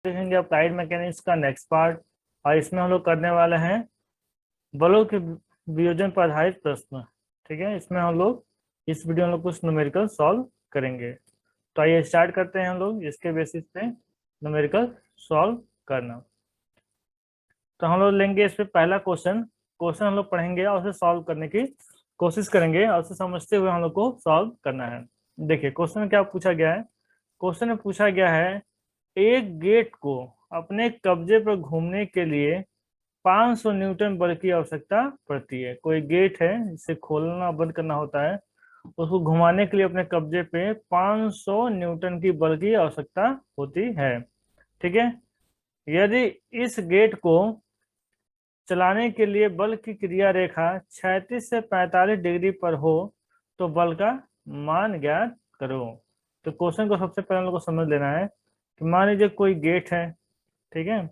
देखेंगे applied mechanics का next part, और इसमें हम लोग करने वाले हैं बलों के वियोजन पर आधारित प्रश्न। ठीक है, इसमें हम लोग इस वीडियो में कुछ न्यूमेरिकल सॉल्व करेंगे। तो आइए स्टार्ट करते हैं हम लोग इसके बेसिस पे न्यूमेरिकल सॉल्व करना। तो हम लोग लेंगे इस पे पहला क्वेश्चन। क्वेश्चन हम लोग पढ़ेंगे और उसे सॉल्व करने की कोशिश करेंगे, और उसे समझते हुए हम लोग को सॉल्व करना है। देखिए क्वेश्चन में क्या पूछा गया है। क्वेश्चन में पूछा गया है एक गेट को अपने कब्जे पर घूमने के लिए 500 न्यूटन बल की आवश्यकता पड़ती है। कोई गेट है, इसे खोलना बंद करना होता है, उसको घुमाने के लिए अपने कब्जे पे 500 न्यूटन की बल की आवश्यकता होती है। ठीक है, यदि इस गेट को चलाने के लिए बल की क्रिया रेखा 36 से 45 डिग्री पर हो तो बल का मान ज्ञात करो। तो क्वेश्चन को सबसे पहले हम लोग को समझ लेना है कि मान लीजिए कोई गेट है, ठीक है,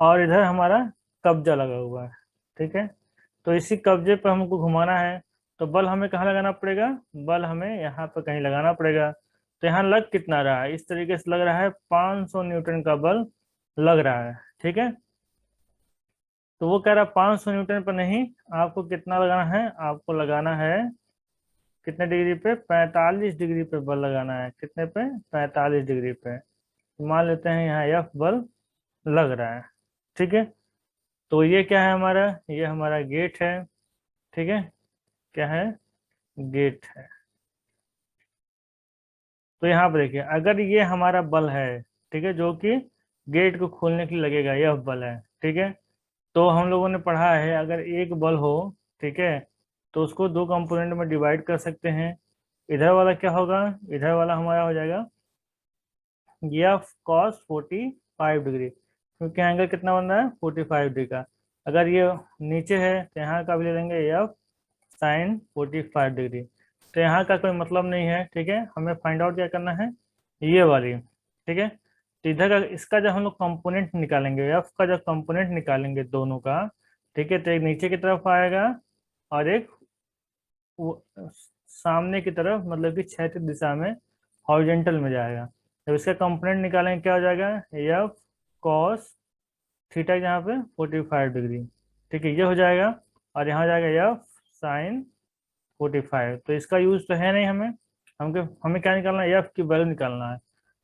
और इधर हमारा कब्जा लगा हुआ है। ठीक है, तो इसी कब्जे पर हमको घुमाना है, तो बल हमें कहाँ लगाना पड़ेगा, बल हमें यहाँ पर कहीं लगाना पड़ेगा। तो यहाँ लग कितना रहा है, इस तरीके से लग रहा है 500 न्यूटन का बल लग रहा है। ठीक है, तो वो कह रहा है 500 न्यूटन पर नहीं, आपको कितना लगाना है, आपको लगाना है कितने डिग्री पे, 45 डिग्री पे बल लगाना है। कितने पे, 45 डिग्री पे। मान लेते हैं यहाँ एफ बल लग रहा है। ठीक है, तो ये क्या है हमारा, ये हमारा गेट है। ठीक है, क्या है, गेट है। तो यहाँ पर देखिए अगर ये हमारा बल है, ठीक है, जो कि गेट को खोलने के लिए लगेगा, यह बल है। ठीक है, तो हम लोगों ने पढ़ा है अगर एक बल हो, ठीक है, तो उसको दो कंपोनेंट में डिवाइड कर सकते हैं। इधर वाला क्या होगा, इधर वाला हमारा हो जाएगा एफ कॉस 45 डिग्री, क्योंकि एंगल कितना बन रहा है 45 डिग्री का। अगर ये नीचे है तो यहाँ का भी ले लेंगे एफ साइन 45 डिग्री। तो यहाँ का कोई मतलब नहीं है। ठीक है, हमें फाइंड आउट क्या करना है, ये वाली। ठीक है, तो इधर का इसका जब हम लोग कंपोनेंट निकालेंगे, एफ का जब कंपोनेंट निकालेंगे दोनों का, ठीक है, तो एक नीचे की तरफ आएगा और एक सामने की तरफ, मतलब कि क्षैतिज दिशा में हॉरिजॉन्टल में जाएगा। जब इसका कंपोनेंट निकालेंगे क्या हो जाएगा, एफ कॉस थीटा यहाँ पे 45 डिग्री। ठीक है, ये हो जाएगा, और यहाँ हो जाएगा एफ साइन 45। तो इसका यूज तो है नहीं हमें, हमें क्या निकालना है, एफ की वैल्यू निकालना है।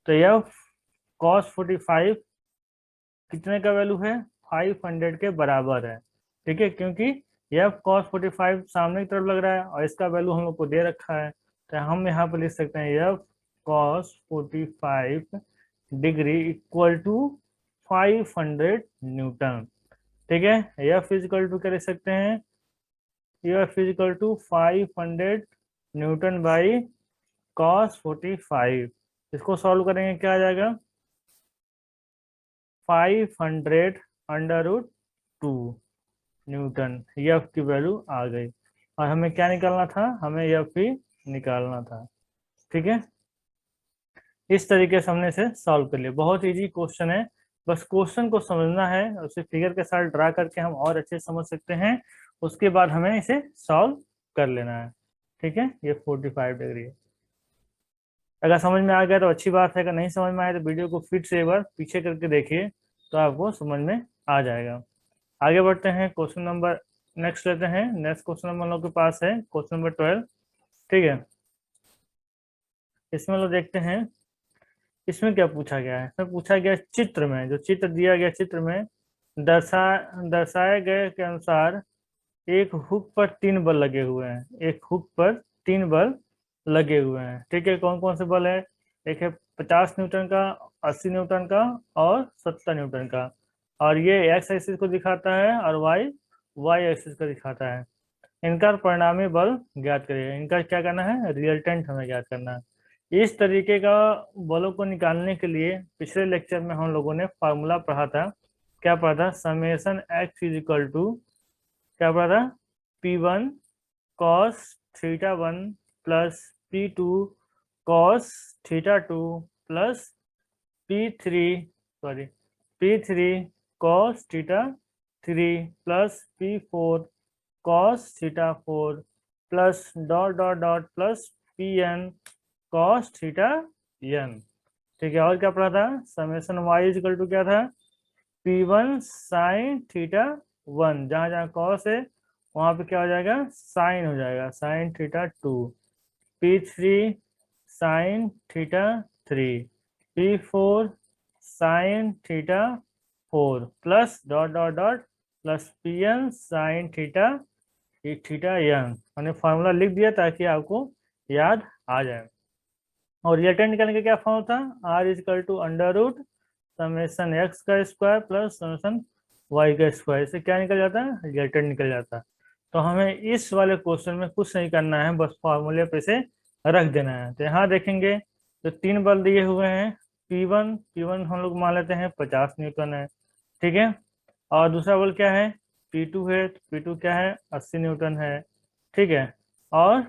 तो एफ कॉस 45 कितने का वैल्यू है, 500 के बराबर है। ठीक है, क्योंकि एफ कॉस 45 सामने की तरफ लग रहा है और इसका वैल्यू हम लोग को दे रखा है, तो हम यहाँ पर लिख सकते हैं F cos 45 degree equal to 500 newton. ठीक है, एफ इजिकल टू क्या लिख सकते हैं, F equal to 500 newton by cos 45। इसको सॉल्व करेंगे क्या आ जाएगा, 500 अंडर रूट 2 न्यूटन। एफ की वैल्यू आ गई, और हमें क्या निकालना था, हमें एफ ही निकालना था। ठीक है, इस तरीके से हमने इसे सॉल्व कर लिया। बहुत इजी क्वेश्चन है, बस क्वेश्चन को समझना है, उसे फिगर के साथ ड्रा करके हम और अच्छे समझ सकते हैं। उसके बाद हमें इसे सॉल्व कर लेना है। ठीक है, ये 45 डिग्री है। अगर समझ में आ गया तो अच्छी बात है, अगर नहीं समझ में आया तो वीडियो को फिर से एक बार पीछे करके देखिए, तो आपको समझ में आ जाएगा। आगे बढ़ते हैं, क्वेश्चन नंबर नेक्स्ट लेते हैं। नेक्स्ट क्वेश्चन हम लोग के पास है क्वेश्चन नंबर 12। ठीक है, इसमें लोग देखते हैं इसमें क्या पूछा गया है। इसमें पूछा गया चित्र में, जो चित्र दिया गया चित्र में दर्शा दर्शाए गए के अनुसार एक हुक पर 3 बल लगे हुए हैं। एक हुक पर 3 बल लगे हुए हैं। ठीक है, कौन कौन से बल है, एक है 50 न्यूटन का, 80 न्यूटन का और 70 न्यूटन का। और ये एक्स एक्सिस को दिखाता है और वाई वाई एक्सिस को दिखाता है। इनका परिणामी बल ज्ञात करिए। इनका क्या करना है, रिजल्टेंट हमें ज्ञात करना है। इस तरीके का बलों को निकालने के लिए पिछले लेक्चर में हम लोगों ने फार्मूला पढ़ा था। क्या पढ़ा था, summation x is equal to, क्या पढ़ा था, P1 cos theta 1 plus P2 cos theta 2 plus P3 sorry P3 cos theta 3 plus P4 cos theta 4 plus dot dot dot plus Pn cos theta n। ठीक है। और क्या पढ़ा था, summation Y equal to क्या था, P1 साइन थीटा 1, जहां जहां कॉस है वहां पे क्या हो जाएगा, साइन हो जाएगा, sign theta 2। P3 sine theta 3, P4 sine theta 4 plus dot dot dot plus Pn sine theta theta n। मैंने फार्मूला लिख दिया ताकि आपको याद आ जाए। और रिजल्टेंट निकालने का क्या फॉर्म था, R equal to under root summation X का स्क्वायर प्लस समेसन वाई का स्क्वायर। इससे क्या निकल जाता है, रिजल्टेंट निकल जाता है। तो हमें इस वाले क्वेश्चन में कुछ नहीं करना है, बस फॉर्मूले पे से रख देना है। तो यहाँ देखेंगे तो 3 बल दिए हुए हैं, P1 हम लोग मान लेते हैं 50 न्यूटन है, ठीक है। और दूसरा बल क्या है, P2 है, तो P2 क्या है 80 न्यूटन है, ठीक है। और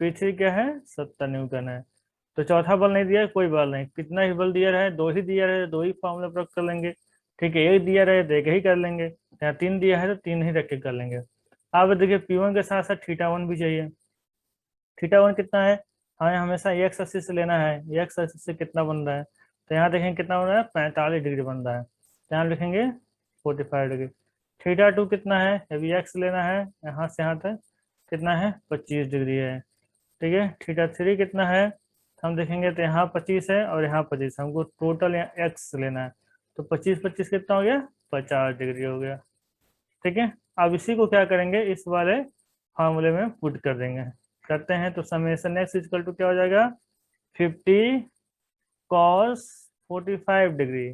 P3 क्या है 70 न्यूटन है। तो चौथा बल नहीं दिया है, कोई बल नहीं, कितना ही बल दिया रहे, 2 ही दिया रहे, 2 ही फॉर्मूला प्रयोग कर लेंगे, ठीक है। एक दिया रहे तो एक ही कर लेंगे, यहाँ 3 दिया है तो 3 ही रख के कर लेंगे। अब देखिए P1 के साथ साथ थीटा 1 भी चाहिए। थीटा 1 कितना है, हमें हमेशा एक्स एक्सिस से लेना है, एक्स एक्सिस से कितना बन रहा है, तो यहाँ देखेंगे कितना बन रहा है 45 डिग्री बन रहा है, तो यहाँ लिखेंगे 45 डिग्री। थीटा 2 कितना है, अभी एक्स लेना है, यहाँ से यहाँ तक कितना है 25 डिग्री है, ठीक है। थीटा 3 कितना है, हम देखेंगे तो यहाँ 25 है और यहाँ 25, हमको टोटल यहाँ एक्स लेना है, तो 25 25 कितना हो गया 50 डिग्री हो गया, ठीक है। अब इसी को क्या करेंगे, इस वाले फार्मूले में पुट कर देंगे, करते हैं। तो समेसन एक्स इक्वल टू क्या हो जाएगा, 50 cos 45 degree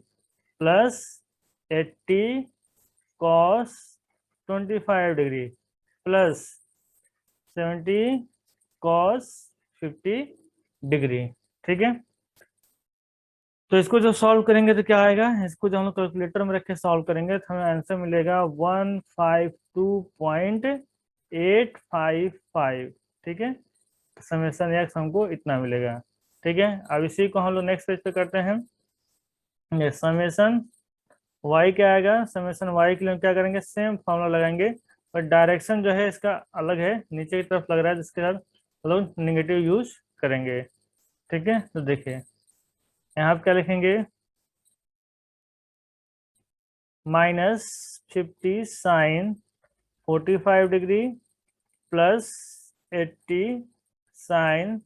plus 80 cos 25 degree plus 70 cos 50 degree, ठीक है। तो इसको जो सॉल्व करेंगे तो क्या आएगा, इसको जो हम लोग कैलकुलेटर में रख के सॉल्व करेंगे तो हमें आंसर मिलेगा 152.855, ठीक है। समेसन एक्स हमको इतना मिलेगा, ठीक है। अब इसी को हम लोग नेक्स्ट पेज पे करते हैं। ये समेसन वाई क्या आएगा, समेसन वाई के लिए हम क्या करेंगे, सेम फॉर्मूला लगाएंगे, पर डायरेक्शन जो है इसका अलग है, नीचे की तरफ लग रहा है, जिसके साथ हम लोग निगेटिव यूज करेंगे, ठीक है। तो देखिए यहाँ पे क्या लिखेंगे, -50 sine 45 degree plus 80 sine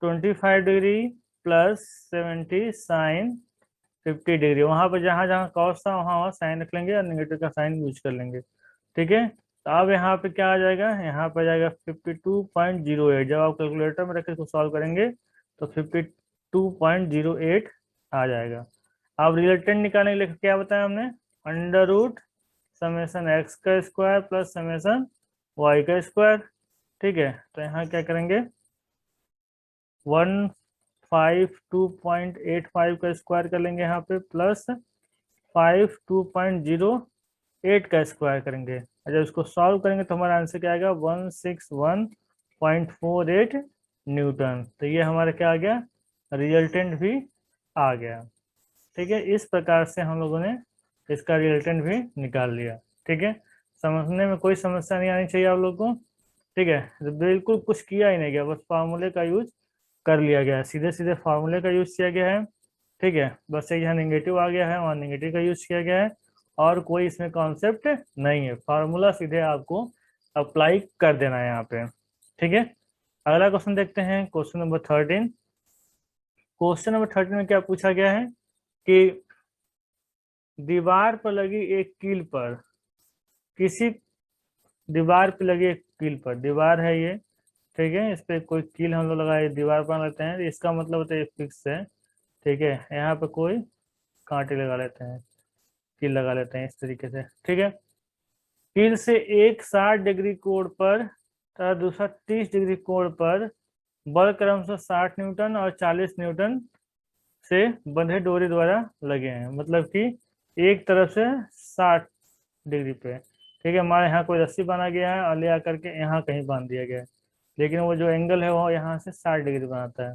25 degree plus 70 sine 50 degree. वहां पर जहां जहां कॉस था वहां वहां साइन रख लेंगे और नेगेटिव का साइन यूज कर लेंगे, ठीक है। तो अब यहाँ पे क्या आ जाएगा, यहाँ पे आ जाएगा 52.08। जब आप कैलकुलेटर में रख के इसको सॉल्व करेंगे तो 52.08 आ जाएगा। अब रिजल्टेंट निकालने के लिए क्या बताया हमने, अंडर रूट समेसन एक्स का स्क्वायर प्लस समेसन वाई का स्क्वायर, ठीक है। तो यहाँ क्या करेंगे, 152.85 का स्क्वायर कर लेंगे यहाँ पे, प्लस 52.08 का स्क्वायर करेंगे, और जब इसको सॉल्व करेंगे तो हमारा आंसर क्या आएगा 161.48 न्यूटन। तो ये हमारा क्या आ गया, रिजल्टेंट भी आ गया, ठीक है। इस प्रकार से हम लोगों ने इसका रिजल्टेंट भी निकाल लिया, ठीक है। समझने में कोई समस्या नहीं आनी चाहिए आप लोगों को, ठीक है। तो बिल्कुल कुछ किया ही नहीं गया, बस फार्मूले का यूज कर लिया गया है, सीधे सीधे फार्मूले का यूज किया गया है, ठीक है। बस एक यहाँ नेगेटिव आ गया है, वहाँ नेगेटिव का यूज किया गया है, और कोई इसमें कॉन्सेप्ट नहीं है, फार्मूला सीधे आपको अप्लाई कर देना है यहाँ पे, ठीक है। अगला क्वेश्चन देखते हैं, क्वेश्चन नंबर 13। क्वेश्चन नंबर 13 में क्या पूछा गया है कि दीवार पर लगी एक कील पर, किसी दीवार पे लगी एक कील पर, दीवार है ये, ठीक है, इस पे कोई कील हम लोग लगाए दीवार पर लेते हैं, इसका मतलब होता है फिक्स है, ठीक है। यहाँ पे कोई कांटे लगा लेते हैं, कील लगा लेते हैं इस तरीके से, ठीक है। कील से एक 60 डिग्री कोण पर तथा दूसरा 30 डिग्री कोण पर बल क्रमशः 60 न्यूटन और 40 न्यूटन से बंधे डोरी द्वारा लगे हैं, मतलब कि एक तरफ से 60 डिग्री पे, ठीक है, हमारे यहाँ कोई रस्सी बना गया है और ले आकर के यहाँ कहीं बांध दिया गया है, लेकिन वो जो एंगल है वो यहाँ से 60 डिग्री बनाता है,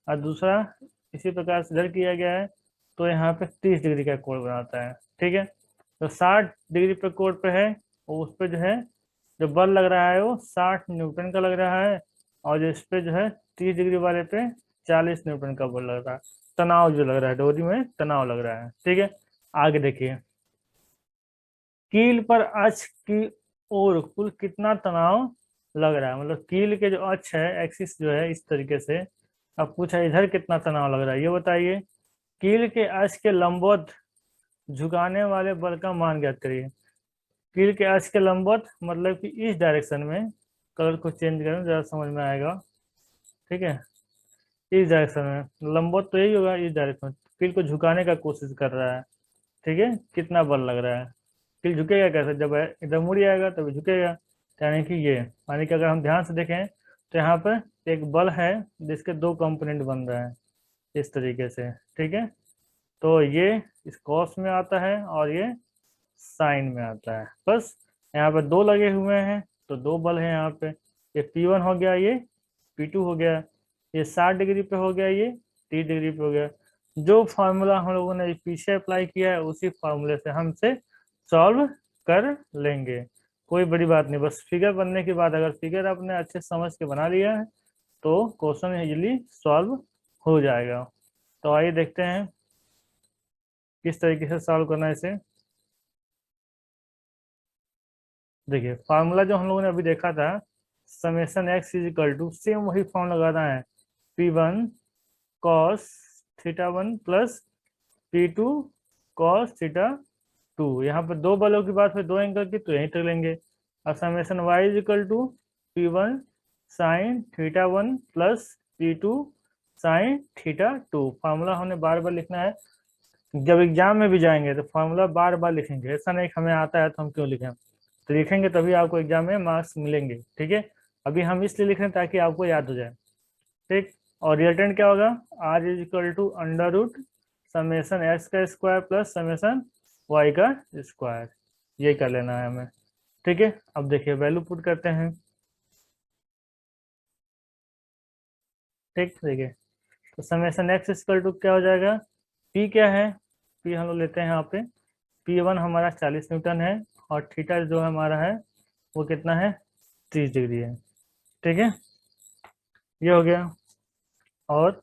और दूसरा इसी प्रकार से इधर किया गया है तो यहाँ पे 30 डिग्री का कोण बनाता है, ठीक है। तो 60 डिग्री पे कोण पे है, और उस पर जो है जो बल लग रहा है वो 60 न्यूटन का लग रहा है, और जो इस पे जो है 30 डिग्री वाले पे 40 न्यूटन का बल लग रहा है, तनाव जो लग रहा है, डोरी में तनाव लग रहा है। ठीक है, आगे देखिए, कील पर अक्ष की ओर कुल कितना तनाव लग रहा है, मतलब कील के जो अक्ष है, एक्सिस जो है, इस तरीके से अब पूछा इधर कितना तनाव लग रहा है, ये बताइए। कील के अक्ष के लंबवत झुकाने वाले बल का मान ज्ञात करिए। कील के अक्ष के लंबवत मतलब कि इस डायरेक्शन में, कलर को चेंज करें जरा समझ में आएगा। ठीक है, इस डायरेक्शन में लंबवत तो यही होगा, इस डायरेक्शन में कील को झुकाने का कोशिश कर रहा है। ठीक है, कितना बल लग रहा है, कील झुकेगा कैसे, जब इधर मुड़ आएगा तब झुकेगा, यानी कि ये, यानी कि अगर हम ध्यान से देखें तो यहाँ पर एक बल है जिसके दो कंपोनेंट बन रहे हैं इस तरीके से। ठीक है, तो ये इस कॉस में आता है और ये साइन में आता है। बस यहाँ पे दो लगे हुए हैं तो दो बल है यहाँ पे, ये P1 हो गया, ये P2 हो गया, ये 60 डिग्री पे हो गया, ये 30 डिग्री पे हो गया। जो फार्मूला हम लोगों ने पीछे अप्लाई किया है उसी फार्मूले से हमसे सॉल्व कर लेंगे, कोई बड़ी बात नहीं। बस फिगर बनने के बाद अगर फिगर आपने अच्छे समझ के बना लिया है तो क्वेश्चन इजीली सॉल्व हो जाएगा। तो आइए देखते हैं किस तरीके से सॉल्व करना है इसे। देखिए, फार्मूला जो हम लोगों ने अभी देखा था, summation x is equal to, same वही फॉर्म लगाना है, P1 cos theta 1 plus P2 cos theta 2। यहाँ पर दो बलों की बात है, दो एंगल की, तो यहीं तक लेंगे। और summation Y is equal to P1 sine theta 1 plus P2 sine theta 2। Formula हमने बार बार लिखना है, जब एग्जाम में भी जाएंगे तो फार्मूला बार बार लिखेंगे, ऐसा नहीं हमें आता है तो हम क्यों लिखें, तो लिखेंगे तभी आपको एग्जाम में मार्क्स मिलेंगे। ठीक है, अभी हम इसलिए लिख रहे हैं ताकि आपको याद हो जाए। ठीक, और रिजल्टेंट क्या होगा, R is equal to under root summation X का स्क्वायर प्लस समेशन वाई का स्क्वायर, ये कर लेना है हमें। ठीक है, अब देखिए वैल्यू पुट करते हैं। ठीक, देखिए, तो समेशन एक्स इक्वल टू क्या हो जाएगा, पी क्या है, पी हम लोग लेते हैं यहाँ पे, P1 हमारा 40 न्यूटन है और थीटा जो हमारा है वो कितना है, 30 डिग्री है। ठीक है, ये हो गया। और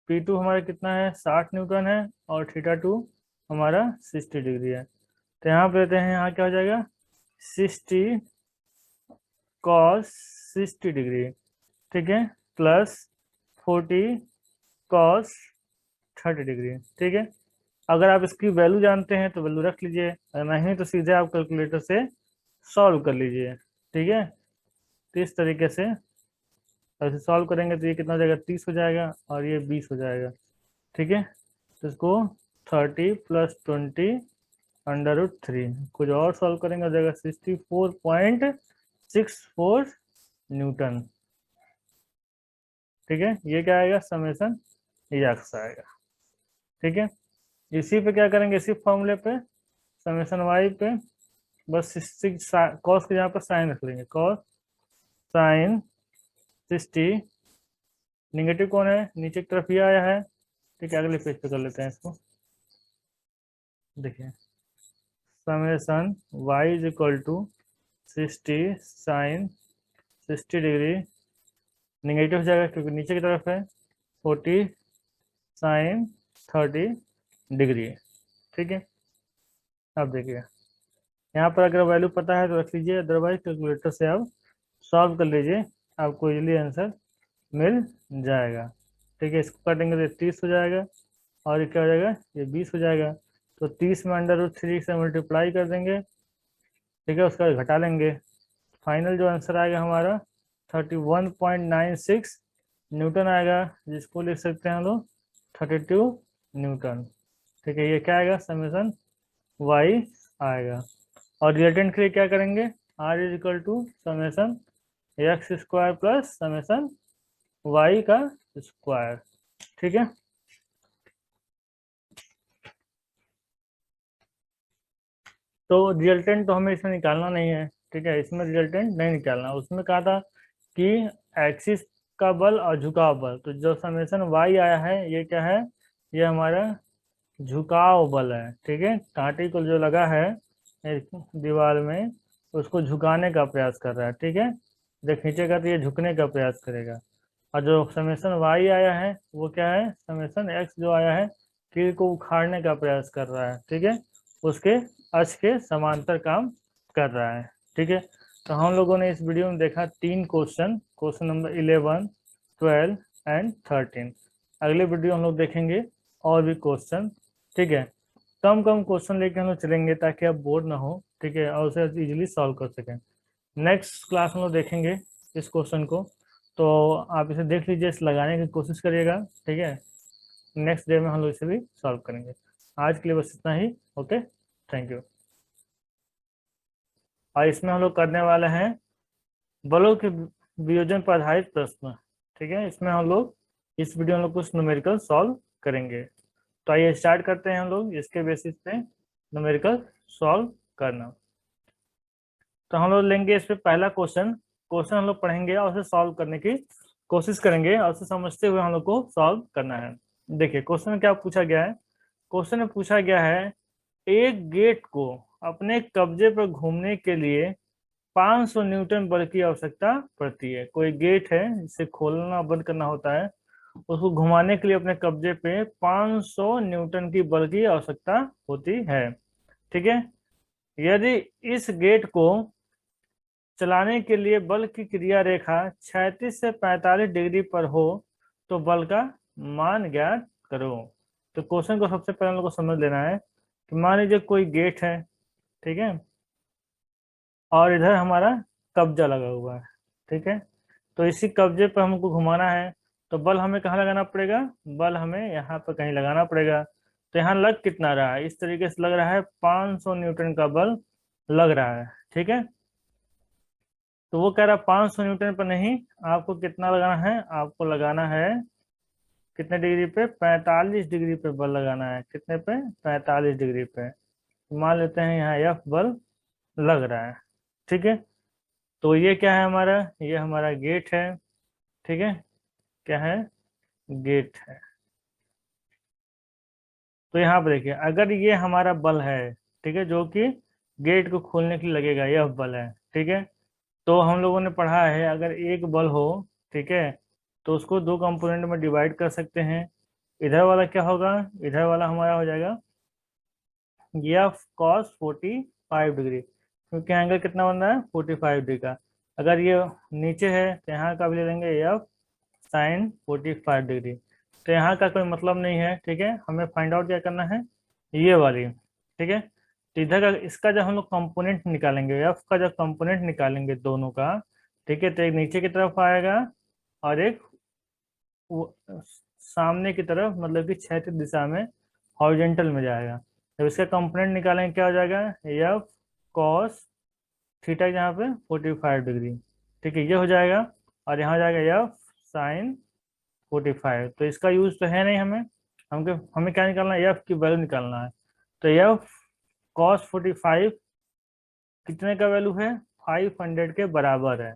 P2 हमारा कितना है, 60 न्यूटन है और थीटा 2 हमारा 60 डिग्री है। तो यहाँ पे लेते हैं, यहाँ क्या हो जाएगा, 60 कॉस 60 डिग्री, ठीक है, प्लस 40 कॉस 30 डिग्री। ठीक है, अगर आप इसकी वैल्यू जानते हैं तो वैल्यू रख लीजिए, अगर नहीं तो सीधे आप कैलकुलेटर से सॉल्व कर लीजिए। ठीक है, तो इस तरीके से ऐसे सॉल्व करेंगे तो ये कितना हो जाएगा, 30 हो जाएगा और ये 20 हो जाएगा। ठीक है, तो इसको 30 प्लस 20 अंडर रूट 3, कुछ और सॉल्व करेंगे हो जाएगा 64.64 न्यूटन। ठीक है, ये क्या आएगा, समेशन एक्स आएगा। ठीक है, इसी पे क्या करेंगे, इसी फॉर्मूले पे समेशन वाई पे बस कॉस के यहाँ पर साइन रख लेंगे, कॉस साइन 60, निगेटिव कौन है, नीचे की तरफ ये आया है। ठीक है, अगले पेज पे कर लेते हैं इसको। देखिए, summation Y is equal to 60 sine 60 degree, negative हो जाएगा क्योंकि नीचे की तरफ है, 40 साइन 30 डिग्री। ठीक है, अब देखिए यहाँ पर अगर वैल्यू पता है तो रख लीजिए, अदरवाइज कैलकुलेटर से आप सॉल्व कर लीजिए, आपको इजीली आंसर मिल जाएगा। ठीक है, इसको काटेंगे तो 30 हो जाएगा और ये क्या हो जाएगा, ये 20 हो जाएगा। तो 30 में अंडर रूट 3 से मल्टीप्लाई कर देंगे। ठीक है, उसका घटा लेंगे, फाइनल जो आंसर आएगा हमारा 31.96 न्यूटन आएगा, जिसको लिख सकते हैं हम लोग 32 न्यूटन। ठीक है, ये क्या आएगा, समेशन वाई आएगा। और रिजल्टेंट के लिए क्या करेंगे, R is equal to summation X square plus summation Y का स्क्वायर। ठीक है, तो रिजल्टेंट तो हमें इसमें निकालना नहीं है। ठीक है, इसमें रिजल्टेंट नहीं निकालना, उसमें कहा था कि एक्सिस का बल और झुकाव बल, तो जो समेशन वाई आया है ये क्या है, ये हमारा झुकाव बल है। ठीक है, कांटे को जो लगा है दीवार में उसको झुकाने का प्रयास कर रहा है। ठीक है, जब खींचेगा तो ये झुकने का प्रयास करेगा, और जो समेशन वाई आया है वो क्या है, समेशन एक्स जो आया है तीर को उखाड़ने का प्रयास कर रहा है, ठीक है, उसके अक्ष के समांतर काम कर रहा है, ठीक है। तो हम लोगों ने इस वीडियो में देखा 3 क्वेश्चन, क्वेश्चन नंबर 11, 12 एंड 13। अगले वीडियो हम लोग देखेंगे और भी क्वेश्चन, ठीक है। कम कम क्वेश्चन लेके हम लोग चलेंगे ताकि आप बोर ना हो, ठीक है, और उसे इजीली सॉल्व कर सकें। नेक्स्ट क्लास में लोग देखेंगे इस क्वेश्चन को, तो आप इसे देख लीजिए, इसे लगाने की कोशिश करिएगा, ठीक है। नेक्स्ट डे में हम लोग इसे भी सॉल्व करेंगे। आज के लिए बस इतना ही। Okay, thank you. और इसमें हम लोग करने वाले हैं बलों के वियोजन पर आधारित प्रश्न, ठीक है। इसमें हम लोग इस वीडियो में कुछ न्यूमेरिकल सॉल्व करेंगे। तो आइए स्टार्ट करते हैं हम लोग इसके बेसिस पे न्यूमेरिकल सॉल्व करना। तो हम लोग लेंगे इस पे पहला क्वेश्चन, क्वेश्चन हम लोग पढ़ेंगे और उसे सॉल्व करने की कोशिश करेंगे और उसे समझते हुए हम लोग को सॉल्व करना है। देखिए क्वेश्चन में क्या पूछा गया है, क्वेश्चन में पूछा गया है एक गेट को अपने कब्जे पर घूमने के लिए 500 न्यूटन बल की आवश्यकता पड़ती है। कोई गेट है जिसे खोलना बंद करना होता है, उसको घुमाने के लिए अपने कब्जे पे 500 न्यूटन की बल की आवश्यकता होती है, ठीक है। यदि इस गेट को चलाने के लिए बल की क्रिया रेखा 36 से 45 डिग्री पर हो तो बल का मान ज्ञात करो। तो क्वेश्चन को सबसे पहले हम लोग को समझ लेना है कि मान लीजिए कोई गेट है, ठीक है, और इधर हमारा कब्जा लगा हुआ है, ठीक है। तो इसी कब्जे पर हमको घुमाना है, तो बल हमें कहाँ लगाना पड़ेगा, बल हमें यहाँ पर कहीं लगाना पड़ेगा। तो यहाँ लग कितना रहा है, इस तरीके से लग रहा है 500 न्यूटन का बल लग रहा है, ठीक है। तो वो कह रहा है 500 न्यूटन पर नहीं, आपको कितना लगाना है, आपको लगाना है कितने डिग्री पे, 45 डिग्री पे बल लगाना है। कितने पे, 45 डिग्री पे। मान लेते हैं यहाँ एफ बल लग रहा है, ठीक है। तो ये क्या है हमारा, ये हमारा गेट है, ठीक है, क्या है, गेट है। तो यहाँ पर देखिए अगर ये हमारा बल है, ठीक है, जो कि गेट को खोलने के लिए लगेगा, यह बल है, ठीक है। तो हम लोगों ने पढ़ा है अगर एक बल हो, ठीक है, तो उसको 2 कंपोनेंट में डिवाइड कर सकते हैं। इधर वाला क्या होगा, इधर वाला हमारा हो जाएगा एफ कॉस 45 डिग्री, क्योंकि एंगल कितना बन रहा है 45 डिग्री का। अगर ये नीचे है तो यहाँ का भी ले लेंगे एफ साइन 45 डिग्री। तो यहाँ का कोई मतलब नहीं है, ठीक है, हमें फाइंड आउट क्या करना है, ये वाली, ठीक है। तो इधर का इसका जब हम लोग कंपोनेंट निकालेंगे, एफ का जब कंपोनेंट निकालेंगे दोनों का, ठीक है, तो एक नीचे की तरफ आएगा और एक सामने की तरफ, मतलब कि क्षैतिज दिशा में हॉरिजॉन्टल में जाएगा। जब इसका कंपोनेंट निकालेंगे क्या हो जाएगा, एफ कॉस थीटा यहाँ पे 45 डिग्री, ठीक है, ये हो जाएगा। और यहाँ हो जाएगा एफ साइन 45। तो इसका यूज तो है नहीं, हमें हमें क्या निकालना है, एफ की वैल्यू निकालना है। तो एफ कॉस 45 कितने का वैल्यू है, 500 के बराबर है,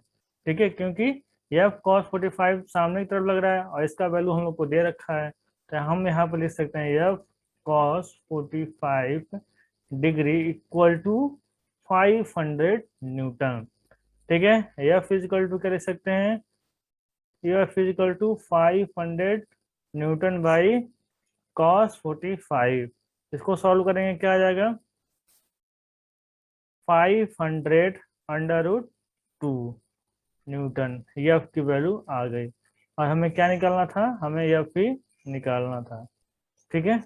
ठीक है, क्योंकि एफ कॉस 45 सामने की तरफ लग रहा है और इसका वैल्यू हम लोग को दे रखा है। तो हम यहाँ पर लिख सकते हैं F cos 45 degree equal to 500 newton, ठीक है। एफ इजिकल टू क्या लिख सकते हैं, F equal to 500 newton by cos 45। इसको सॉल्व करेंगे क्या आ जाएगा, 500 अंडर रूट 2 न्यूटन। एफ की वैल्यू आ गई और हमें क्या निकालना था, हमें एफ ही निकालना था, ठीक है।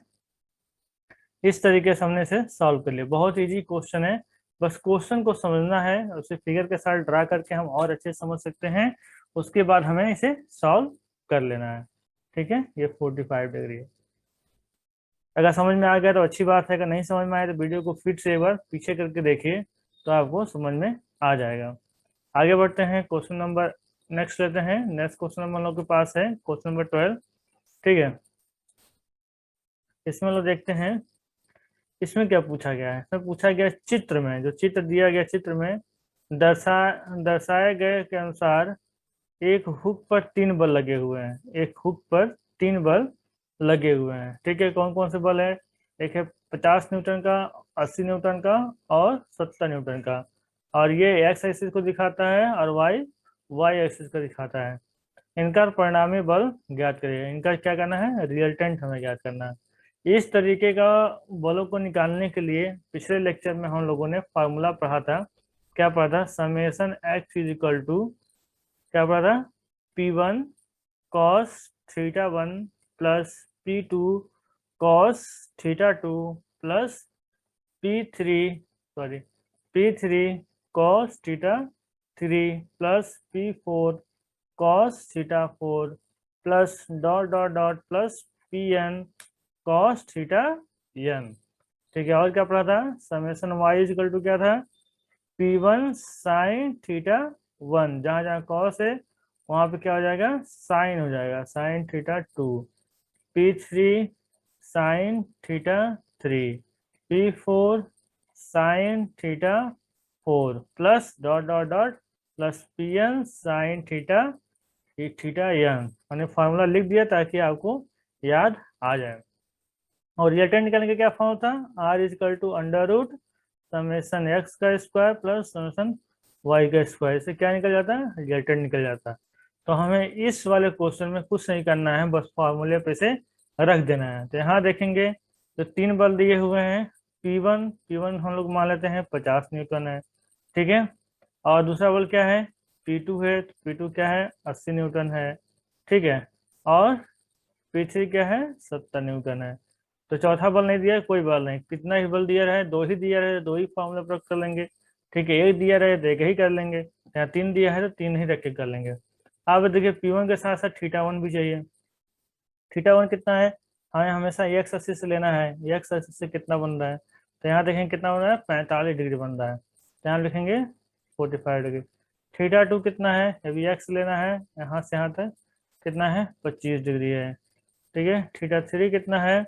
इस तरीके से हमने इसे सॉल्व कर लिया, बहुत इजी क्वेश्चन है। बस क्वेश्चन को समझना है, उसे फिगर के साथ ड्रा करके हम और अच्छे समझ सकते हैं, उसके बाद हमें इसे सॉल्व कर लेना है, ठीक है। ये 45 डिग्री है। अगर समझ में आ गया तो अच्छी बात है, अगर नहीं समझ में आया तो वीडियो को फिर से एक बार पीछे करके देखिए, तो आपको समझ में आ जाएगा। आगे बढ़ते हैं, क्वेश्चन नंबर नेक्स्ट लेते हैं। नेक्स्ट क्वेश्चन नंबर हम लोग के पास है क्वेश्चन नंबर 12, ठीक है। इसमें लोग देखते हैं इसमें क्या पूछा गया है। इसमें पूछा गया चित्र में, जो चित्र दिया गया, चित्र में दर्शा दर्शाए गए के अनुसार एक हुक पर 3 बल लगे हुए हैं, एक हुक पर 3 बल लगे हुए हैं, ठीक है। कौन कौन से बल है, एक है 50 न्यूटन का, 80 न्यूटन का और 70 न्यूटन का। और ये एक्स एक्सिस को दिखाता है और वाई एक्सिस को दिखाता है। इनका परिणामी बल ज्ञात करिए। इनका क्या करना है, रिजल्टेंट हमें ज्ञात करना है। इस तरीके का बलों को निकालने के लिए पिछले लेक्चर में हम लोगों ने फार्मूला पढ़ा था। क्या पढ़ा था, summation x is equal to, क्या पढ़ा था, P1 cos θ1 plus P2 cos θ2 plus P3 sorry P3 cos θ3 plus P4 cos θ4 plus dot dot dot plus Pn cos θn। ठीक है, और क्या पढ़ा था, समेशन y इक्वल टू क्या था, P1 sin θ1, जहां जहां cos है वहां पे क्या हो जाएगा, साइन हो जाएगा, sin θ2, P3 sin θ3, P4 sin θ4 plus dot dot dot plus Pn sin θn। मैंने फार्मूला लिख दिया ताकि आपको याद आ जाए। और रिजल्टेंट निकालने का क्या फॉर्म था, R equal to under root summation X का स्क्वायर प्लस समेशन वाई का स्क्वायर। इससे क्या निकल जाता है, रिजल्टेंट निकल जाता है। तो हमें इस वाले क्वेश्चन में कुछ नहीं करना है, बस फॉर्मूले पे से रख देना है। तो यहाँ देखेंगे तो 3 बल दिए हुए हैं, P1 हम लोग मान लेते हैं 50 न्यूटन है, ठीक है। और दूसरा बल क्या है, P2 है, तो P2 क्या है, 80 न्यूटन है, ठीक है। और P3 क्या है, 70 न्यूटन है। तो चौथा बल नहीं दिया है, कोई बल नहीं, कितना ही बल दिया रहे, 2 ही दिया रहे, 2 ही फॉर्मूला प्रयोग कर लेंगे, ठीक है। एक दिया रहे तो एक ही कर लेंगे, यहाँ 3 दिया है तो 3 ही रख के कर लेंगे। अब देखिए P1 के साथ साथ θ1 भी चाहिए। θ1 कितना है, हमें हमेशा एक्स एक्सिस से लेना है, एक्स एक्सिस से कितना बन रहा है, तो यहाँ देखेंगे कितना बन रहा है, 45 डिग्री बन रहा है, तो यहाँ लिखेंगे 45 डिग्री। θ2 कितना है, अभी एक्स लेना है, यहाँ से यहाँ तक कितना है, 25 डिग्री है, ठीक है। θ3 कितना है,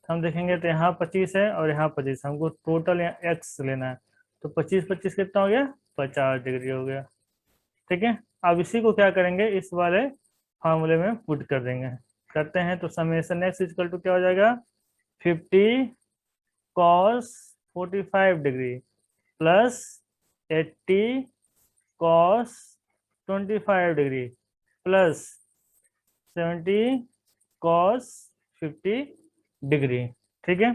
हम देखेंगे तो यहाँ 25 है और यहाँ 25, हमको टोटल यहाँ एक्स लेना है, तो 25 25 कितना हो गया, 50 डिग्री हो गया, ठीक है। अब इसी को क्या करेंगे, इस वाले फार्मूले में पुट कर देंगे। करते हैं तो समेशन एक्स इक्वल टू क्या हो जाएगा, 50 cos 45 degree plus 80 cos 25 degree plus 70 cos 50 degree, ठीक है।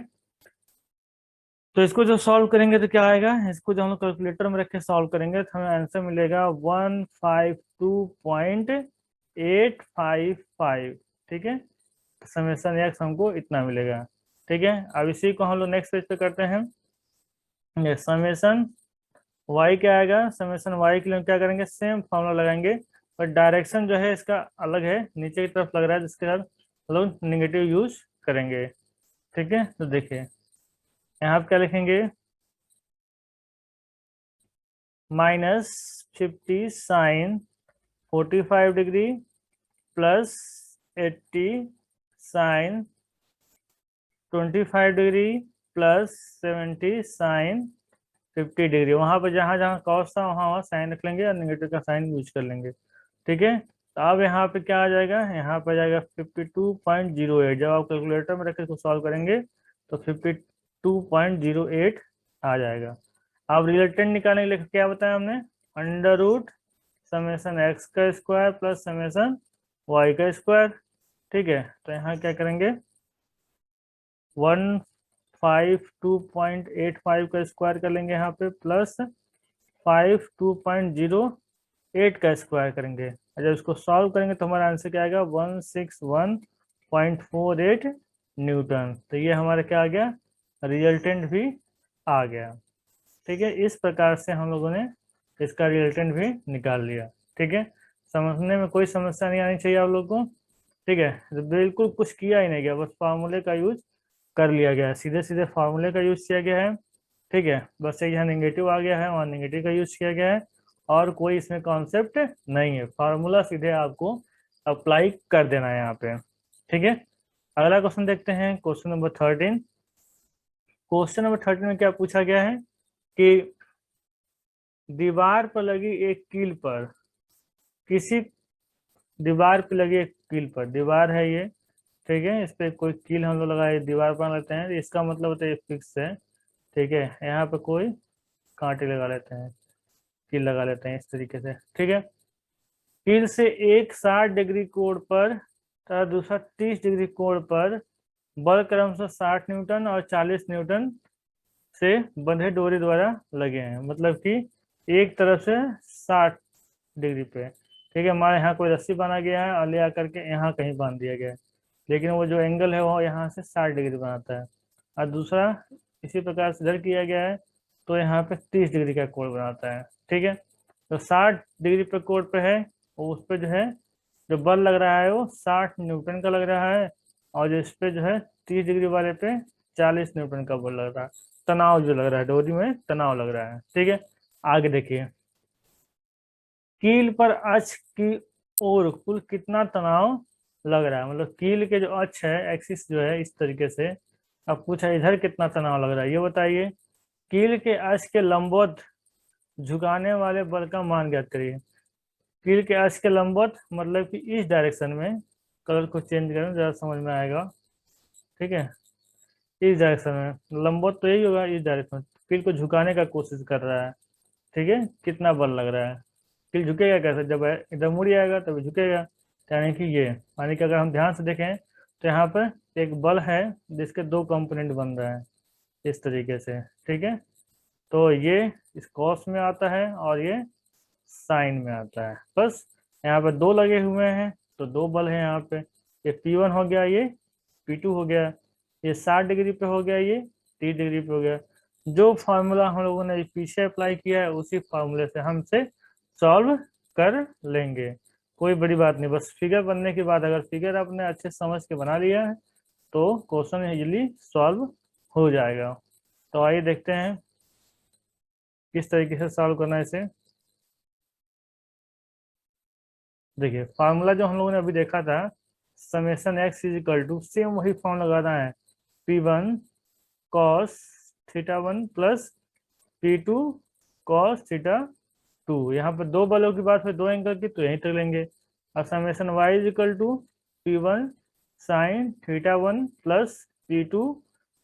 तो इसको जो सॉल्व करेंगे तो क्या आएगा, इसको जो हम लोग कैलकुलेटर में रख के सॉल्व करेंगे तो हमें आंसर मिलेगा 152.855, ठीक है। समेशन एक्स हमको इतना मिलेगा, ठीक है। अब इसी को हम लोग नेक्स्ट पेज पे करते हैं। समेशन वाई क्या आएगा, समेशन वाई के लिए क्या करेंगे, सेम फॉर्मूला लगाएंगे, पर डायरेक्शन जो है इसका अलग है, नीचे की तरफ लग रहा है, जिसके साथ हम लोग निगेटिव यूज करेंगे, ठीक है। तो देखिए यहाँ पे क्या लिखेंगे, -50 sine 45 degree plus 80 sine 25 degree plus 70 sine 50 degree. वहां पर जहां जहां कॉस था वहां वहां साइन रख लेंगे और नेगेटिव का साइन यूज कर लेंगे, ठीक है। तो अब यहाँ पे क्या आ जाएगा, यहाँ पे आ जाएगा 52.08। जब आप कैलकुलेटर में रख के सॉल्व करेंगे तो 52.08 आ जाएगा। अब रिजल्टेंट निकालने के लिए क्या बताया हमने, अंडर रूट समेशन एक्स का स्क्वायर प्लस समेशन वाई का स्क्वायर, ठीक है। तो यहाँ क्या करेंगे, 152.85 का स्क्वायर कर लेंगे यहाँ पे, प्लस 52.08 का स्क्वायर करेंगे, और जब इसको सॉल्व करेंगे तो हमारा आंसर क्या आएगा, 161.48 न्यूटन। तो ये हमारा क्या आ गया, रिजल्टेंट भी आ गया, ठीक है। इस प्रकार से हम लोगों ने इसका रिजल्टेंट भी निकाल लिया, ठीक है। समझने में कोई समस्या नहीं आनी चाहिए आप लोगों को, ठीक है। तो बिल्कुल कुछ किया ही नहीं गया, बस फार्मूले का यूज कर लिया गया है, सीधे सीधे फार्मूले का यूज किया गया है, ठीक है। बस एक यहाँ नेगेटिव आ गया है, वहाँ नेगेटिव का यूज किया गया है, और कोई इसमें कॉन्सेप्ट नहीं है, फार्मूला सीधे आपको अप्लाई कर देना है यहाँ पे, ठीक है। अगला क्वेश्चन देखते हैं, क्वेश्चन नंबर 13। क्वेश्चन नंबर 13 में क्या पूछा गया है कि दीवार पर लगी एक कील पर, किसी दीवार पर लगी एक कील पर, दीवार है ये, ठीक है, इस पे कोई कील हम लोग लगाए दीवार पर लेते हैं, इसका मतलब होता है फिक्स है, ठीक है। यहाँ पे कोई कांटे लगा लेते हैं, कील लगा लेते हैं इस तरीके से, ठीक है। कील से एक 60 डिग्री कोण पर तथा दूसरा 30 डिग्री कोण पर बल क्रमशः 60 न्यूटन और 40 न्यूटन से बंधे डोरी द्वारा लगे हैं। मतलब कि एक तरफ से 60 डिग्री पे, ठीक है, हमारे यहाँ कोई रस्सी बांधा गया है और ले आकर के यहाँ कहीं बांध दिया गया है, लेकिन वो जो एंगल है वो यहाँ से 60 डिग्री बनाता है। और दूसरा इसी प्रकार से इधर किया गया है तो यहाँ पे 30 डिग्री का कोण बनाता है। ठीक है, तो 60 डिग्री पे कोण पे है, और उस पर जो है जो बल लग रहा है वो 60 न्यूटन का लग रहा है, और जो इस पे जो है 30 डिग्री वाले पे 40 न्यूटन का बल लग रहा है। तनाव जो लग रहा है, डोरी में तनाव लग रहा है। ठीक है, आगे देखिए, कील पर अक्ष की ओर कुल कितना तनाव लग रहा है। मतलब कील के जो अक्ष है, एक्सिस जो है इस तरीके से, अब पूछा इधर कितना तनाव लग रहा है, ये बताइए। कील के अक्ष के लंबवत झुकाने वाले बल का मान ज्ञात करिए। कील के अक्ष के लंबवत मतलब कि इस डायरेक्शन में, कलर को चेंज करें जरा समझ में आएगा। ठीक है, इस डायरेक्शन में लंबवत तो यही होगा, इस डायरेक्शन में कील को झुकाने का कोशिश कर रहा है। ठीक है, कितना बल लग रहा है, कील झुकेगा कैसे, जब इधर मुड़ जाएगा तभी झुकेगा। यानी कि ये, यानी कि अगर हम ध्यान से देखें तो यहाँ पर एक बल है जिसके दो कंपोनेंट बन रहे हैं इस तरीके से। ठीक है, तो ये इस कॉस में आता है और ये साइन में आता है। बस यहाँ पे दो लगे हुए हैं तो दो बल है यहाँ पे, ये P1 हो गया, ये P2 हो गया, ये 60 डिग्री पे हो गया, ये 30 डिग्री पे हो गया। जो फार्मूला हम लोगों ने पीछे अप्लाई किया है उसी फार्मूले से हम से सॉल्व कर लेंगे, कोई बड़ी बात नहीं। बस फिगर बनने के बाद अगर फिगर आपने अच्छे समझ के बना लिया है तो क्वेश्चन इजीली सॉल्व हो जाएगा। तो आइए देखते हैं किस तरीके से सॉल्व करना है इसे। देखिए, फार्मूला जो हम लोगों ने अभी देखा था, summation x is equal to, same वही फॉर्म लगाना है, P1 cos θ1 plus P2 cos θ2। यहाँ पर दो बलों की बात है, दो एंगल की, तो यहीं तक लेंगे। और summation y is equal to P1 sin θ1 plus P2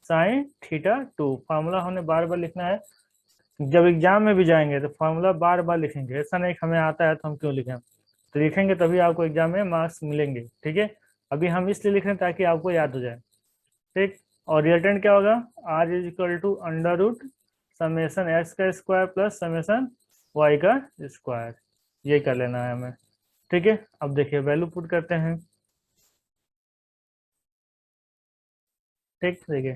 sin θ2। Formula हमने बार बार लिखना है, जब एग्जाम में भी जाएंगे तो फार्मूला बार बार लिखेंगे, ऐसा नहीं हमें आता है तो हम क्यों लिखें, तो लिखेंगे तभी आपको एग्जाम में मार्क्स मिलेंगे। ठीक है, अभी हम इसलिए लिख रहे हैं ताकि आपको याद हो जाए। ठीक, और रिजल्टेंट क्या होगा, r is equal to under root summation X का स्क्वायर प्लस समेशन वाई का स्क्वायर, ये कर लेना है हमें। ठीक है, अब देखिए वैल्यू पुट करते हैं। ठीक, देखिए,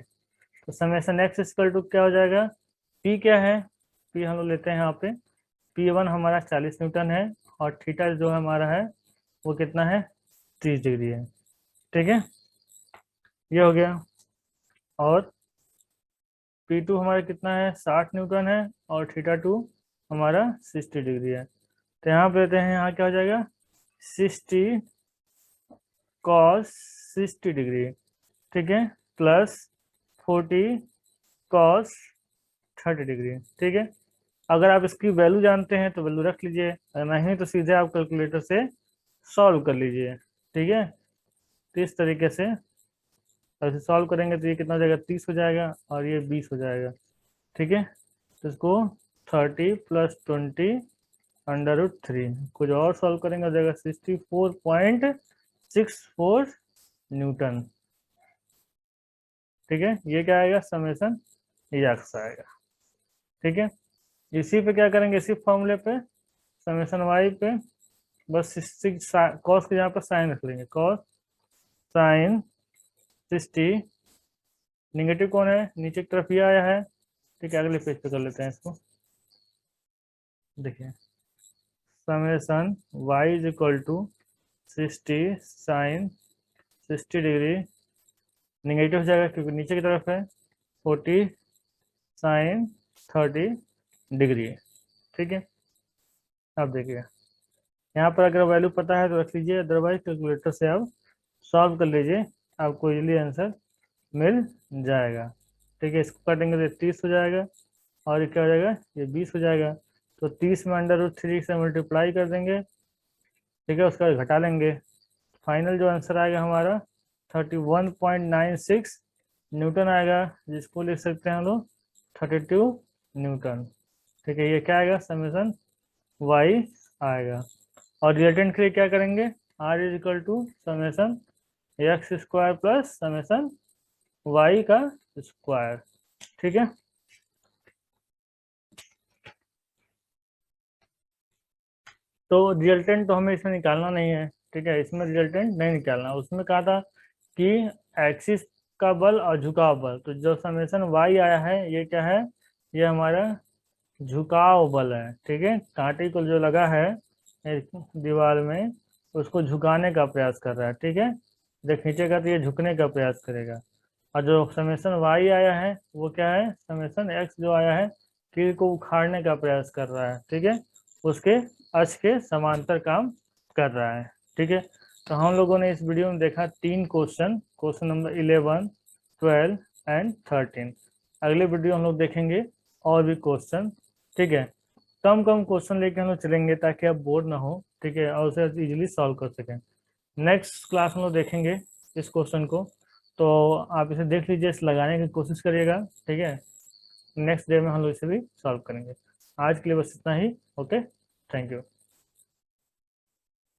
तो समेशन एक्स इक्वल टू क्या हो जाएगा, पी क्या है, पी हम लोग लेते हैं यहाँ पे, P1 हमारा 40 न्यूटन है, और थीटा जो हमारा है वो कितना है, 30 डिग्री है। ठीक है, ये हो गया। और P2 हमारा कितना है, 60 न्यूटन है, और θ2 हमारा 60 डिग्री है। तो यहाँ पे लेते हैं, यहाँ क्या हो जाएगा, 60 cos 60 डिग्री, ठीक है, प्लस 40 cos 30 डिग्री। ठीक है, अगर आप इसकी वैल्यू जानते हैं तो वैल्यू रख लीजिए, अगर नहीं तो सीधे आप कैलकुलेटर से सॉल्व कर लीजिए। ठीक है, तो इस तरीके से ऐसे सॉल्व करेंगे तो ये कितना हो जाएगा, 30 हो जाएगा, और ये 20 हो जाएगा। ठीक है, तो इसको 30 प्लस 20 अंडर रूट 3, कुछ और सॉल्व करेंगे हो जाएगा 64.64 न्यूटन। ठीक है, ये क्या आएगा, समेशन एक्स आएगा। ठीक है, इसी पे क्या करेंगे, इसी फॉर्मूले पे समेशन वाई पे बस कॉस के यहाँ पर साइन रख लेंगे, कॉस साइन 60, निगेटिव कौन है, नीचे की तरफ ये आया है। ठीक है, अगले पेज पे कर लेते हैं इसको। देखिए, summation Y is equal to 60 sine 60 degree, negative हो जाएगा क्योंकि नीचे की तरफ है, 40 साइन 30 डिग्री। ठीक है, अब देखिए यहाँ पर अगर वैल्यू पता है तो रख लीजिए, अदरवाइज कैलकुलेटर से आप सॉल्व कर लीजिए, आपको इजीली आंसर मिल जाएगा। ठीक है, इसको काटेंगे तो 30 हो जाएगा, और ये क्या हो जाएगा, ये 20 हो जाएगा। तो 30 में अंडर रूट 3 से मल्टीप्लाई कर देंगे। ठीक है, उसका घटा लेंगे, फाइनल जो आंसर आएगा हमारा 31.96 न्यूटन आएगा, जिसको लिख सकते हैं हम लोग 32 न्यूटन। ठीक है, ये क्या आएगा, समेशन वाई आएगा। और रिजल्टेंट के लिए क्या करेंगे, R is equal to summation X square plus summation Y का स्क्वायर। ठीक है, तो रिजल्टेंट तो हमें इसमें निकालना नहीं है। ठीक है, इसमें रिजल्टेंट नहीं निकालना, उसमें कहा था कि एक्सिस का बल और झुकाव बल, तो जो समेसन वाई आया है ये क्या है, ये हमारा झुकाव बल है। ठीक है, कांटे को जो लगा है दीवार में उसको झुकाने का प्रयास कर रहा है। ठीक है, जब खींचेगा तो ये झुकने का प्रयास करेगा। और जो समेसन वाई आया है वो क्या है, समेसन एक्स जो आया है कील को उखाड़ने का प्रयास कर रहा है। ठीक है, उसके अक्ष के समांतर काम कर रहा है। ठीक है, तो हम लोगों ने इस वीडियो में देखा 3 क्वेश्चन, क्वेश्चन नंबर 11, 12 एंड 13। अगले वीडियो हम लोग देखेंगे और भी क्वेश्चन। ठीक है, कम कम क्वेश्चन लेके हम लोग चलेंगे ताकि आप बोर ना हो। ठीक है, और उसे इजीली सॉल्व कर सकें। नेक्स्ट क्लास हम लोग देखेंगे इस क्वेश्चन को, तो आप इसे देख लीजिए, इसे लगाने की कोशिश करिएगा। ठीक है, नेक्स्ट डे में हम लोग इसे भी सॉल्व करेंगे। आज के लिए बस इतना ही। Okay, thank you.